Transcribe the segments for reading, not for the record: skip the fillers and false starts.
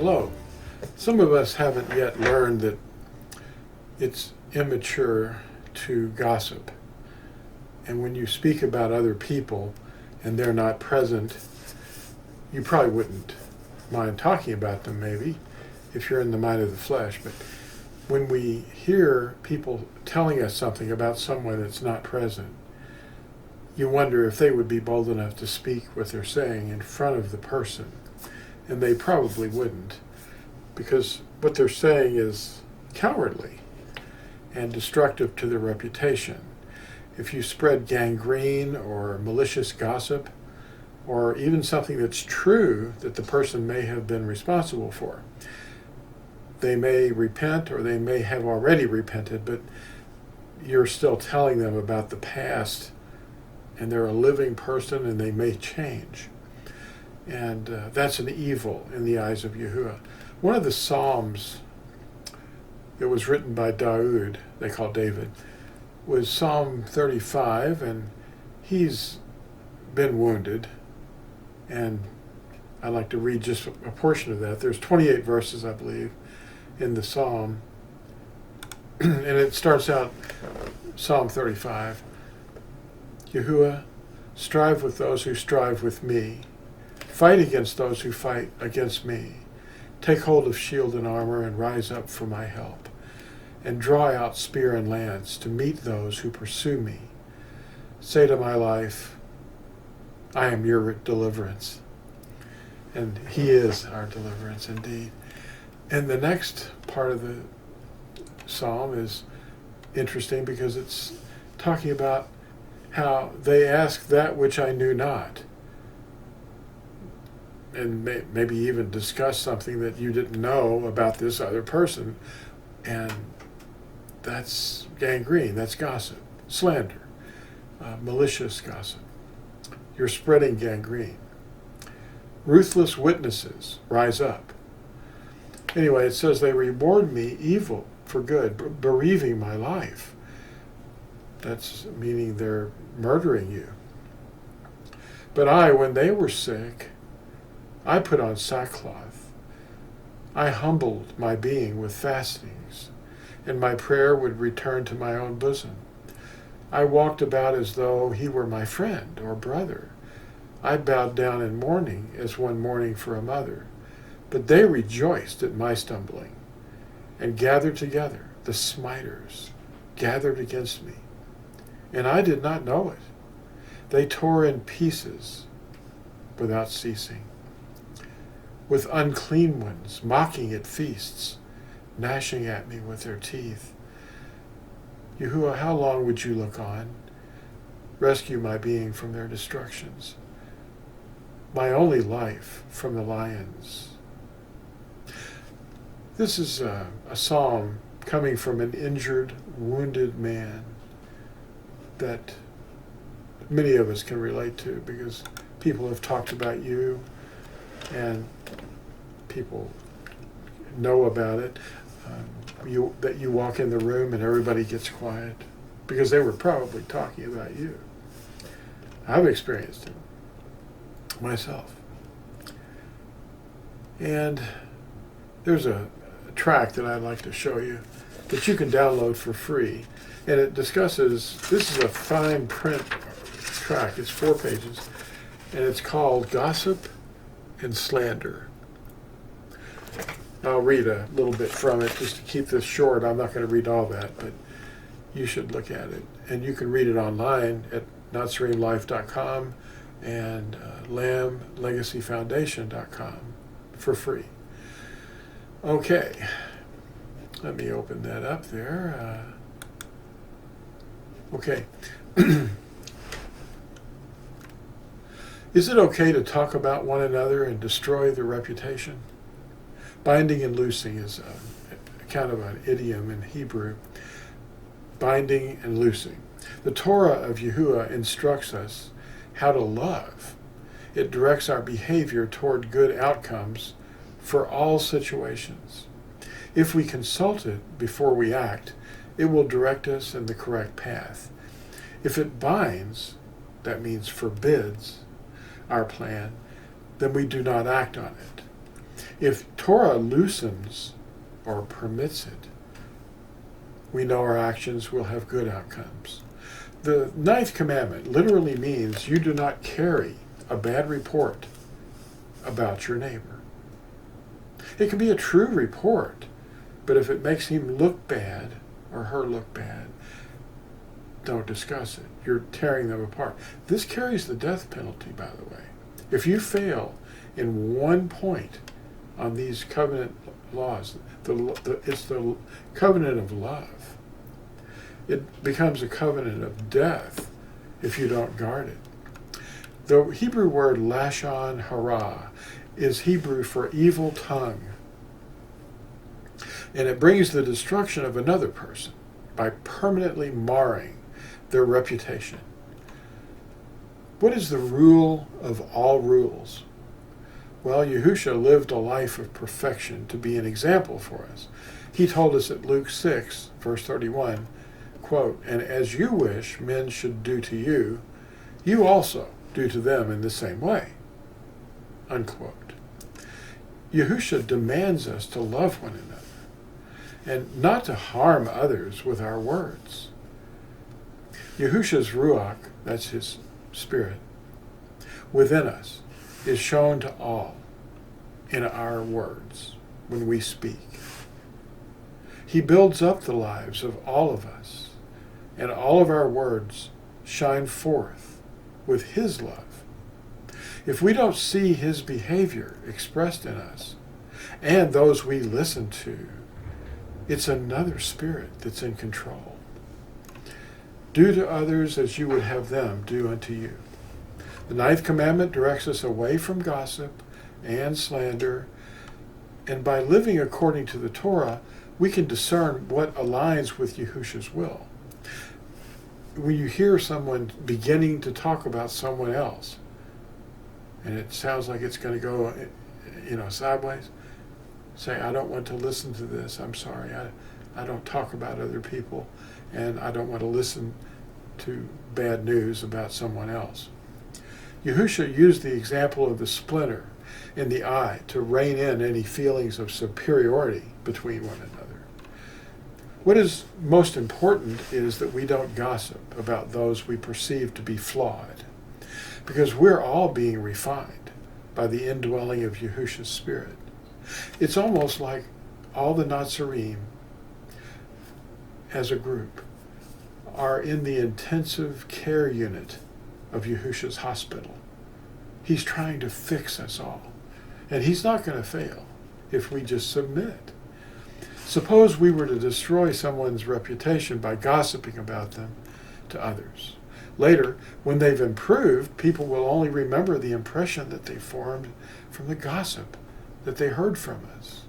Hello. Some of us haven't yet learned that it's immature to gossip. And when you speak about other people and they're not present, you probably wouldn't mind talking about them maybe if you're in the mind of the flesh. But when we hear people telling us something about someone that's not present, you wonder if they would be bold enough to speak what they're saying in front of the person. And they probably wouldn't, because what they're saying is cowardly and destructive to their reputation. If you spread gangrene or malicious gossip, or even something that's true that the person may have been responsible for, they may repent or they may have already repented, but you're still telling them about the past, and they're a living person and they may change. And that's an evil in the eyes of Yahuwah. One of the Psalms that was written by Daud, they call David, was Psalm 35, and he's been wounded. And I'd like to read just a portion of that. There's 28 verses, I believe, in the Psalm. And it starts out, Psalm 35, Yahuwah, strive with those who strive with me. Fight against those who fight against me. Take hold of shield and armor and rise up for my help. And draw out spear and lance to meet those who pursue me. Say to my life, I am your deliverance. And he is our deliverance indeed. And the next part of the psalm is interesting because it's talking about how they ask that which I knew not. And maybe even discuss something that you didn't know about this other person. And that's gangrene, that's gossip, slander, malicious gossip. You're spreading gangrene. Ruthless witnesses rise up. Anyway, it says they reward me evil for good, bereaving my life. That's meaning they're murdering you. But I, when they were sick, I put on sackcloth. I humbled my being with fastings, and my prayer would return to my own bosom. I walked about as though he were my friend or brother. I bowed down in mourning as one mourning for a mother. But they rejoiced at my stumbling, and gathered together, the smiters gathered against me. And I did not know it. They tore in pieces without ceasing. With unclean ones, mocking at feasts, gnashing at me with their teeth. Yahuwah, how long would you look on? Rescue my being from their destructions, my only life from the lions. This is a psalm coming from an injured, wounded man that many of us can relate to because people have talked about you and people know about it. That you walk in the room and everybody gets quiet because they were probably talking about you. I've experienced it myself. And there's a track that I'd like to show you that you can download for free. And it discusses, this is a fine print track, it's 4 pages, and it's called Gossip and Slander. I'll read a little bit from it just to keep this short. I'm not going to read all that, but you should look at it. And you can read it online at natsarimlife.com and lamblegacyfoundation.com for free. Okay, let me open that up there. Okay. Is it okay to talk about one another and destroy their reputation? Binding and loosing is a kind of an idiom in Hebrew. Binding and loosing. The Torah of Yahuwah instructs us how to love. It directs our behavior toward good outcomes for all situations. If we consult it before we act, it will direct us in the correct path. If it binds, that means forbids, our plan, then we do not act on it. If Torah loosens or permits it, we know our actions will have good outcomes. The ninth commandment literally means you do not carry a bad report about your neighbor. It can be a true report, but if it makes him look bad or her look bad, don't discuss it. You're tearing them apart. This carries the death penalty, by the way. If you fail in one point on these covenant laws, it's the covenant of love. It becomes a covenant of death if you don't guard it. The Hebrew word lashon hara is Hebrew for evil tongue. And it brings the destruction of another person by permanently marring their reputation. What is the rule of all rules? Well, Yahusha lived a life of perfection to be an example for us. He told us at Luke 6, verse 31, quote, "And as you wish men should do to you, you also do to them in the same way," unquote. Yahusha demands us to love one another and not to harm others with our words. Yahusha's Ruach, that's his spirit, within us is shown to all in our words when we speak. He builds up the lives of all of us, and all of our words shine forth with his love. If we don't see his behavior expressed in us and those we listen to, it's another spirit that's in control. Do to others as you would have them do unto you. The ninth commandment directs us away from gossip and slander, and by living according to the Torah, we can discern what aligns with Yahusha's will. When you hear someone beginning to talk about someone else, and it sounds like it's going to go, sideways, say, I don't want to listen to this. I'm sorry. I don't talk about other people, and I don't want to listen to bad news about someone else. Yahusha used the example of the splinter in the eye to rein in any feelings of superiority between one another. What is most important is that we don't gossip about those we perceive to be flawed, because we're all being refined by the indwelling of Yahusha's Spirit. It's almost like all the Natsarim as a group are in the intensive care unit of Yahusha's hospital. He's trying to fix us all, and he's not going to fail if we just submit. Suppose we were to destroy someone's reputation by gossiping about them to others. Later, when they've improved, people will only remember the impression that they formed from the gossip that they heard from us.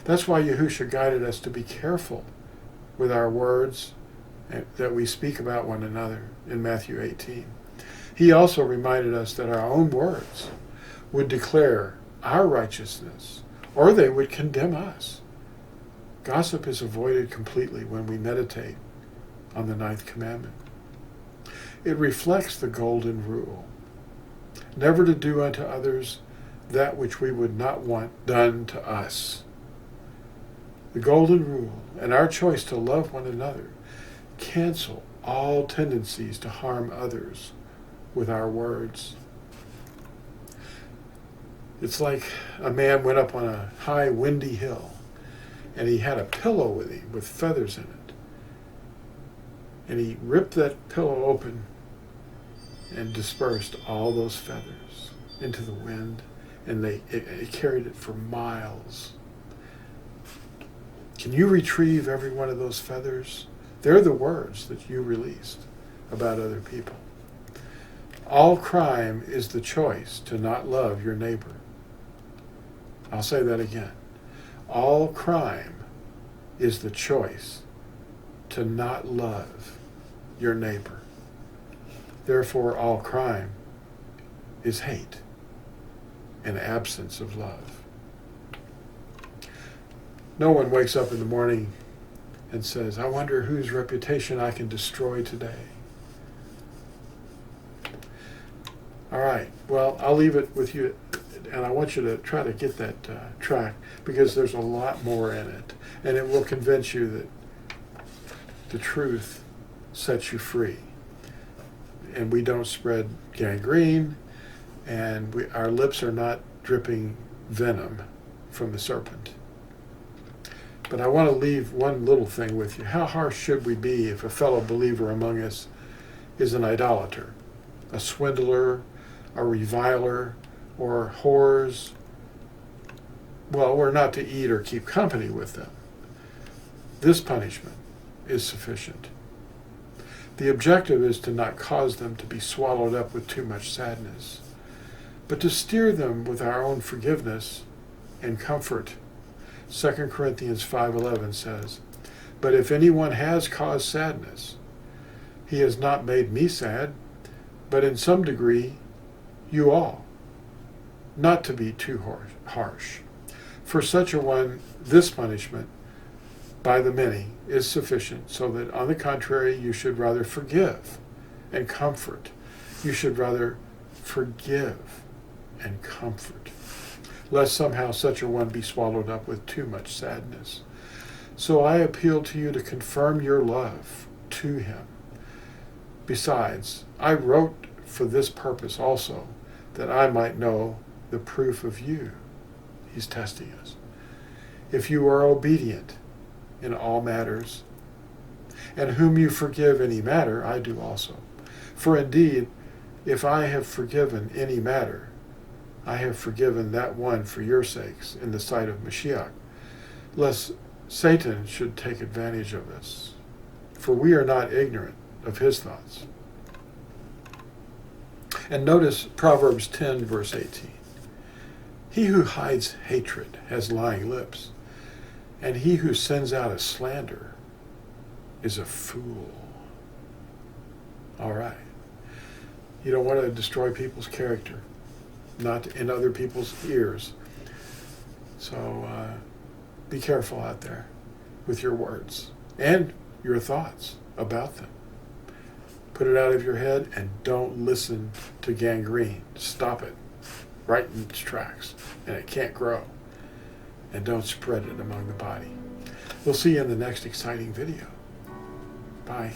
That's why Yahusha guided us to be careful with our words that we speak about one another in Matthew 18. He also reminded us that our own words would declare our righteousness, or they would condemn us. Gossip is avoided completely when we meditate on the ninth commandment. It reflects the golden rule, never to do unto others that which we would not want done to us. The golden rule and our choice to love one another cancel all tendencies to harm others with our words. It's like a man went up on a high, windy hill, and he had a pillow with him with feathers in it. And he ripped that pillow open and dispersed all those feathers into the wind, and it carried it for miles. Can you retrieve every one of those feathers? They're the words that you released about other people. All crime is the choice to not love your neighbor. I'll say that again. All crime is the choice to not love your neighbor. Therefore, all crime is hate and absence of love. No one wakes up in the morning and says, I wonder whose reputation I can destroy today. All right, well, I'll leave it with you And I want you to try to get that track, because there's a lot more in it. And it will convince you that the truth sets you free. And we don't spread gangrene, and our lips are not dripping venom from the serpent. But I want to leave one little thing with you. How harsh should we be if a fellow believer among us is an idolater, a swindler, a reviler, or whores? Well, we're not to eat or keep company with them. This punishment is sufficient. The objective is to not cause them to be swallowed up with too much sadness, but to steer them with our own forgiveness and comfort. 2 Corinthians 5:11 says, "But if anyone has caused sadness, he has not made me sad, but in some degree you all, not to be too harsh. For such a one, this punishment by the many is sufficient, so that on the contrary you should rather forgive and comfort. You should rather forgive and comfort, lest somehow such a one be swallowed up with too much sadness. So I appeal to you to confirm your love to him. Besides, I wrote for this purpose also, that I might know the proof of you." He's testing us. "If you are obedient in all matters, and whom you forgive any matter, I do also. For indeed, if I have forgiven any matter, I have forgiven that one for your sakes in the sight of Mashiach, lest Satan should take advantage of us. For we are not ignorant of his thoughts." And notice Proverbs 10, verse 18. "He who hides hatred has lying lips, and he who sends out a slander is a fool." All right. You don't want to destroy people's character, not in other people's ears. So be careful out there with your words and your thoughts about them. Put it out of your head and don't listen to gangrene. Stop it right in its tracks, and it can't grow. And don't spread it among the body. We'll see you in the next exciting video. Bye.